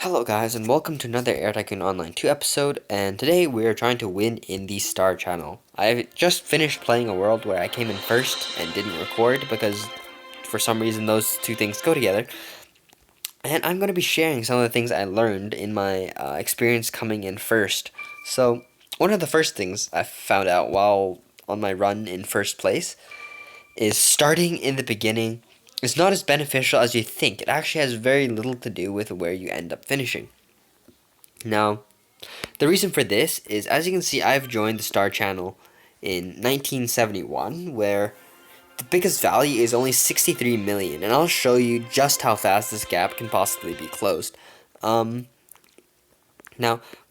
Hello guys and welcome to another Air Tycoon Online 2 episode, and today we are trying to win in the Star Channel. I just finished playing a world where I came in first and didn't record because for some reason those two things go together. And I'm going to be sharing some of the things I learned in my experience coming in first. So one of the first things I found out while on my run in first place is starting in the beginning is not as beneficial as you think. It actually has very little to do with where you end up finishing. Now, the reason for this is, as you can see, I've joined the Star Channel in 1971, where the biggest value is only 63 million, and I'll show you just how fast this gap can possibly be closed. Now,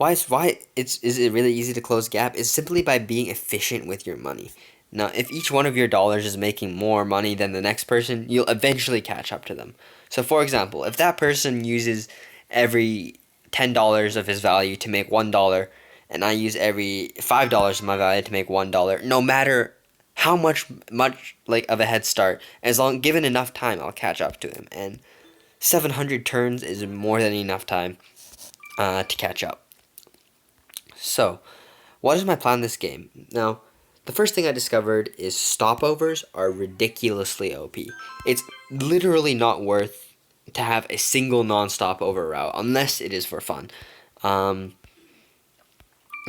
is it really easy to close gap? Is simply by being efficient with your money. Now, if each one of your dollars is making more money than the next person, you'll eventually catch up to them. So, for example, if that person uses every $10 of his value to make $1, and I use every $5 of my value to make $1, no matter how much like of a head start, as long given enough time, I'll catch up to him. And 700 turns is more than enough time to catch up. So, what is my plan this game? Now, the first thing I discovered is stopovers are ridiculously OP. It's literally not worth to have a single non-stopover route unless it is for fun. Yeah,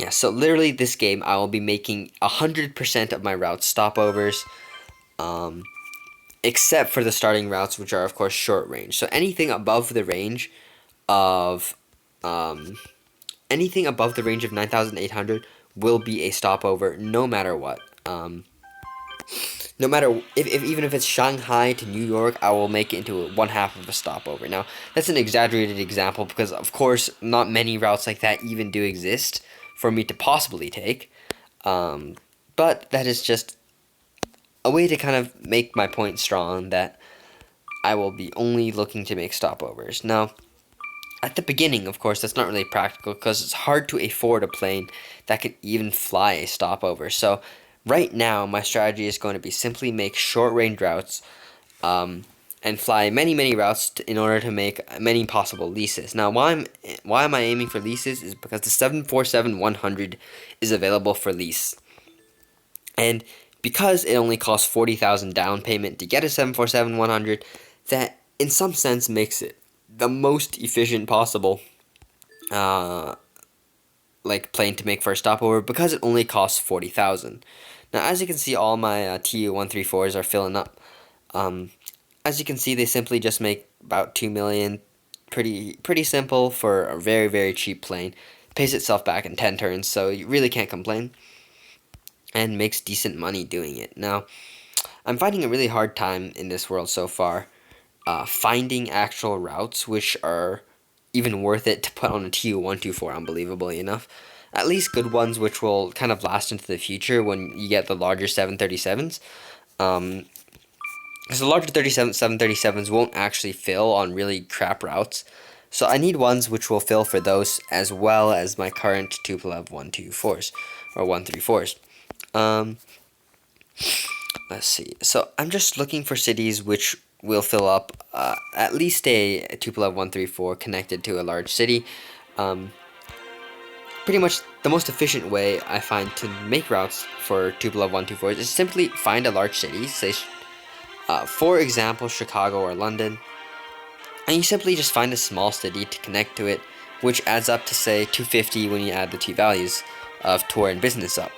so literally this game I will be making 100% of my routes stopovers, except for the starting routes, which are of course short range. So anything above the range of 9,800 will be a stopover, no matter what. No matter if even if it's Shanghai to New York, I will make it into one half of a stopover. Now, that's an exaggerated example because, of course, not many routes like that even do exist for me to possibly take. But that is just a way to kind of make my point strong that I will be only looking to make stopovers. Now, at the beginning, of course, that's not really practical because it's hard to afford a plane that can even fly a stopover. So right now, my strategy is going to be simply make short-range routes and fly many routes in order to make many possible leases. Now, why am I aiming for leases is because the 747-100 is available for lease. And because it only costs 40,000 down payment to get a 747-100, that in some sense makes it the most efficient possible like plane to make for a stopover because it only costs 40,000. Now, as you can see, all my TU-134s are filling up. As you can see, they simply just make about 2 million. Pretty simple for a very cheap plane. Pays itself back in 10 turns, so you really can't complain. And makes decent money doing it. Now, I'm finding a really hard time in this world so far finding actual routes which are even worth it to put on a TU-124, unbelievably enough. At least good ones which will kind of last into the future when you get the larger 737s. Because the larger 737s won't actually fill on really crap routes. So I need ones which will fill for those as well as my current Tupolev 124s or 134s. Let's see. So I'm just looking for cities which will fill up at least a Tupolev 134 connected to a large city. Pretty much the most efficient way I find to make routes for Tupolev 124s is simply find a large city, say for example Chicago or London, and you simply just find a small city to connect to it, which adds up to say 250 when you add the two values of tour and business up.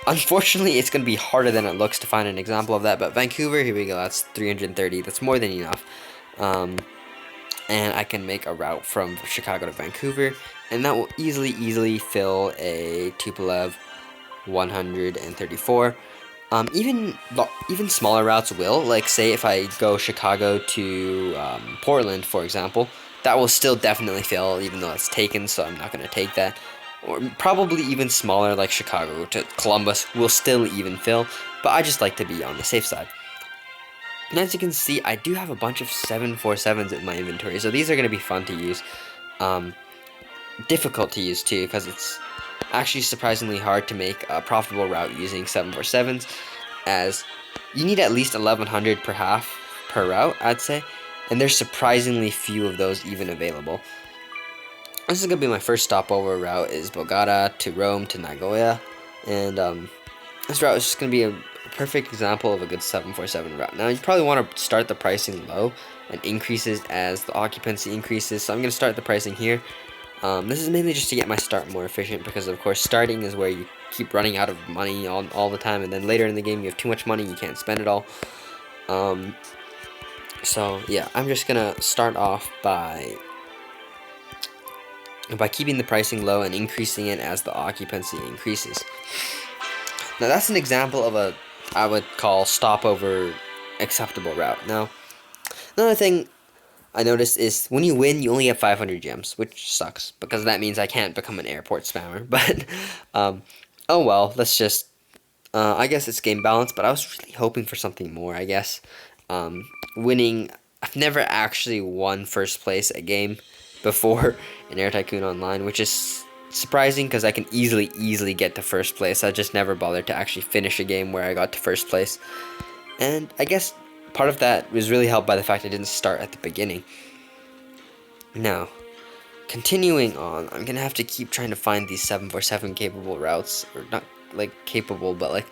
Unfortunately, it's going to be harder than it looks to find an example of that, but Vancouver, here we go, that's 330, that's more than enough. And I can make a route from Chicago to Vancouver, and that will easily fill a Tupolev 134. Even smaller routes will, like say if I go Chicago to Portland, for example, that will still definitely fill, even though it's taken, so I'm not going to take that. Or probably even smaller, like Chicago to Columbus, will still even fill, but I just like to be on the safe side. And as you can see, I do have a bunch of 747s in my inventory, so these are going to be fun to use. Difficult to use too, because it's actually surprisingly hard to make a profitable route using 747s, as you need at least 1100 per route, I'd say, and there's surprisingly few of those even available. This is gonna be my first stopover route, is Bogota to Rome to Nagoya, and this route is just gonna be a perfect example of a good 747 route. Now you probably want to start the pricing low and increases as the occupancy increases. So I'm gonna start the pricing here. This is mainly just to get my start more efficient, because of course starting is where you keep running out of money all the time, and then later in the game you have too much money, you can't spend it all. So yeah, I'm just gonna start off by keeping the pricing low and increasing it as the occupancy increases. Now that's an example of a, I would call, stopover acceptable route. Now, another thing I noticed is when you win, you only have 500 gems, which sucks, because that means I can't become an airport spammer. But, oh well, let's just, I guess it's game balance, but I was really hoping for something more, I guess. Winning, I've never actually won first place at game before in Air Tycoon Online, which is surprising because I can easily get to first place. I just never bothered to actually finish a game where I got to first place. And I guess part of that was really helped by the fact I didn't start at the beginning. Now, continuing on, I'm gonna have to keep trying to find these 747 capable routes, or not like capable, but like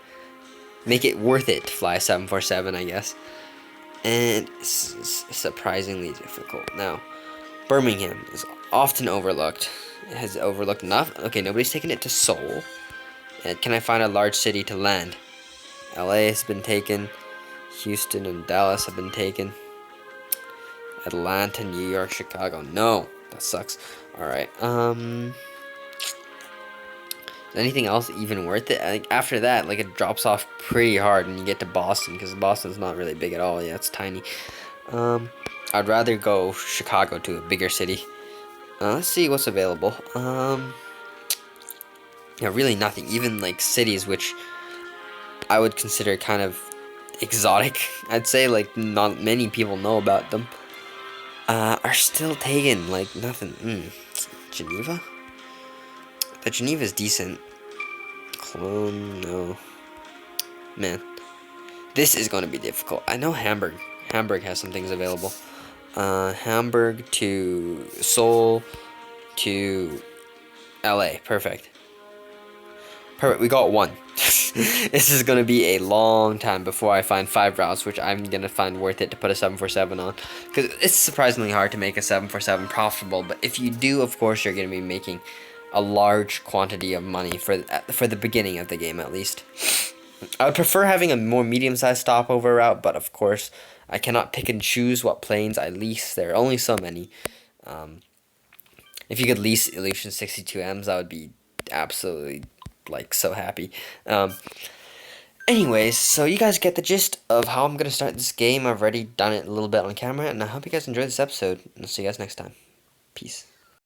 make it worth it to fly 747, I guess. And it's surprisingly difficult. Now, Birmingham is often overlooked. It has overlooked enough. Okay, nobody's taken it to Seoul. And can I find a large city to land? LA has been taken. Houston and Dallas have been taken. Atlanta, New York, Chicago. No, that sucks. Alright, is anything else even worth it? I think after that, like, it drops off pretty hard and you get to Boston, because Boston's not really big at all. Yeah, it's tiny. I'd rather go Chicago, to a bigger city. Let's see what's available. Yeah, really nothing. Even like cities which I would consider kind of exotic, I'd say, like not many people know about them, are still taken. Like nothing. Geneva? But Geneva's decent. Cologne, no. Man, this is going to be difficult. I know Hamburg. Hamburg has some things available. Hamburg to Seoul to LA. Perfect. Perfect. We got one. This is going to be a long time before I find 5 routes, which I'm going to find worth it to put a 747 on. Because it's surprisingly hard to make a 747 profitable. But if you do, of course, you're going to be making a large quantity of money for the beginning of the game, at least. I would prefer having a more medium-sized stopover route, but of course, I cannot pick and choose what planes I lease. There are only so many. If you could lease Illusion 62Ms, I would be absolutely, like, so happy. Anyways, so you guys get the gist of how I'm going to start this game. I've already done it a little bit on camera, and I hope you guys enjoyed this episode. And I'll see you guys next time. Peace.